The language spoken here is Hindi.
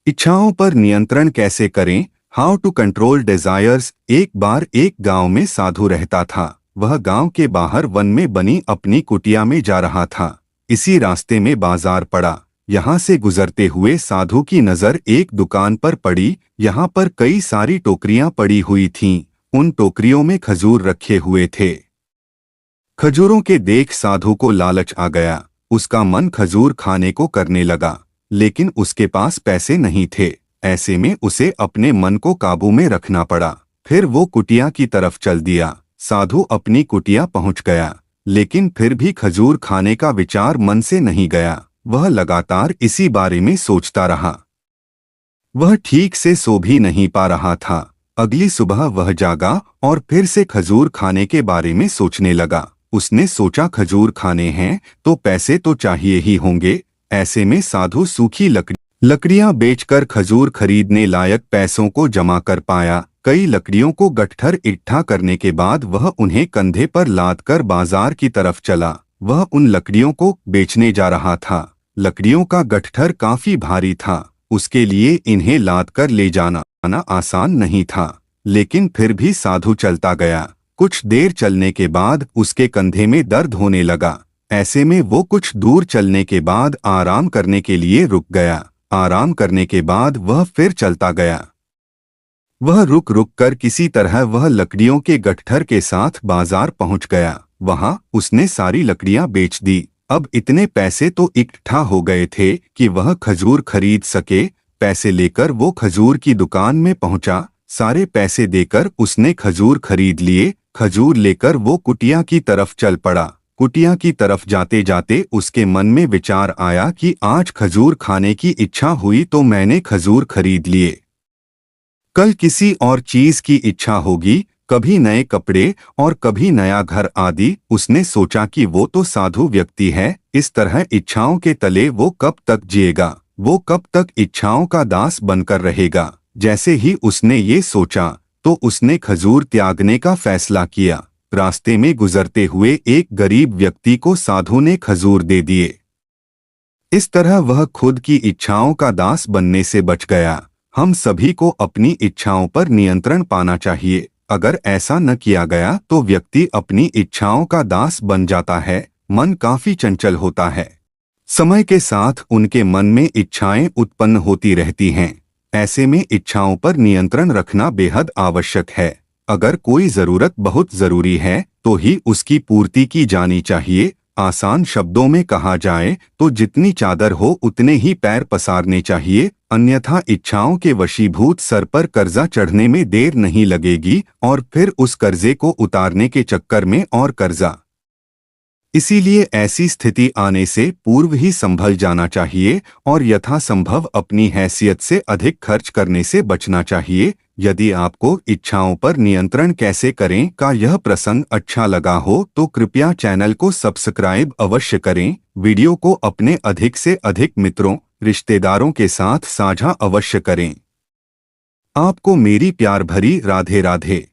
इच्छाओं पर नियंत्रण कैसे करें? How to control desires. एक बार एक गांव में साधु रहता था। वह गांव के बाहर वन में बनी अपनी कुटिया में जा रहा था। इसी रास्ते में बाजार पड़ा। यहाँ से गुजरते हुए साधु की नजर एक दुकान पर पड़ी। यहाँ पर कई सारी टोकरियां पड़ी हुई थीं। उन टोकरियों में खजूर रखे हुए थे। खजूरों के देख साधु को लालच आ गया। उसका मन खजूर खाने को करने लगा, लेकिन उसके पास पैसे नहीं थे। ऐसे में उसे अपने मन को काबू में रखना पड़ा। फिर वो कुटिया की तरफ चल दिया। साधु अपनी कुटिया पहुंच गया, लेकिन फिर भी खजूर खाने का विचार मन से नहीं गया। वह लगातार इसी बारे में सोचता रहा। वह ठीक से सो भी नहीं पा रहा था। अगली सुबह वह जागा और फिर से खजूर खाने के बारे में सोचने लगा। उसने सोचा, खजूर खाने हैं तो पैसे तो चाहिए ही होंगे। ऐसे में साधु सूखी लकड़ियां बेचकर खजूर खरीदने लायक पैसों को जमा कर पाया। कई लकड़ियों को गट्ठर इकट्ठा करने के बाद वह उन्हें कंधे पर लादकर बाजार की तरफ चला। वह उन लकड़ियों को बेचने जा रहा था। लकड़ियों का गट्ठर काफी भारी था। उसके लिए इन्हें लादकर ले जाना आसान नहीं था, लेकिन फिर भी साधु चलता गया। कुछ देर चलने के बाद उसके कंधे में दर्द होने लगा। ऐसे में वो कुछ दूर चलने के बाद आराम करने के लिए रुक गया। आराम करने के बाद वह फिर चलता गया। वह रुक रुक कर किसी तरह वह लकड़ियों के गट्ठर के साथ बाजार पहुंच गया। वहां उसने सारी लकड़ियां बेच दी। अब इतने पैसे तो इकट्ठा हो गए थे कि वह खजूर खरीद सके। पैसे लेकर वो खजूर की दुकान में पहुंचा। सारे पैसे देकर उसने खजूर खरीद लिए। खजूर लेकर वो कुटिया की तरफ चल पड़ा। कुटिया की तरफ जाते जाते उसके मन में विचार आया कि आज खजूर खाने की इच्छा हुई तो मैंने खजूर खरीद लिए। कल किसी और चीज की इच्छा होगी, कभी नए कपड़े और कभी नया घर आदि। उसने सोचा कि वो तो साधु व्यक्ति है, इस तरह इच्छाओं के तले वो कब तक जिएगा? वो कब तक इच्छाओं का दास बनकर रहेगा? जैसे ही उसने ये सोचा तो उसने खजूर त्यागने का फैसला किया। रास्ते में गुजरते हुए एक गरीब व्यक्ति को साधु ने खजूर दे दिए। इस तरह वह खुद की इच्छाओं का दास बनने से बच गया। हम सभी को अपनी इच्छाओं पर नियंत्रण पाना चाहिए। अगर ऐसा न किया गया तो व्यक्ति अपनी इच्छाओं का दास बन जाता है। मन काफी चंचल होता है। समय के साथ उनके मन में इच्छाएं उत्पन्न होती रहती हैं। ऐसे में इच्छाओं पर नियंत्रण रखना बेहद आवश्यक है। अगर कोई जरूरत बहुत जरूरी है तो ही उसकी पूर्ति की जानी चाहिए। आसान शब्दों में कहा जाए तो जितनी चादर हो उतने ही पैर पसारने चाहिए, अन्यथा इच्छाओं के वशीभूत सर पर कर्जा चढ़ने में देर नहीं लगेगी और फिर उस कर्जे को उतारने के चक्कर में और कर्जा। इसीलिए ऐसी स्थिति आने से पूर्व ही संभल जाना चाहिए और यथासंभव अपनी हैसियत से अधिक खर्च करने से बचना चाहिए। यदि आपको इच्छाओं पर नियंत्रण कैसे करें का यह प्रसंग अच्छा लगा हो तो कृपया चैनल को सब्सक्राइब अवश्य करें। वीडियो को अपने अधिक से अधिक मित्रों, रिश्तेदारों के साथ साझा अवश्य करें। आपको मेरी प्यार भरी राधे राधे।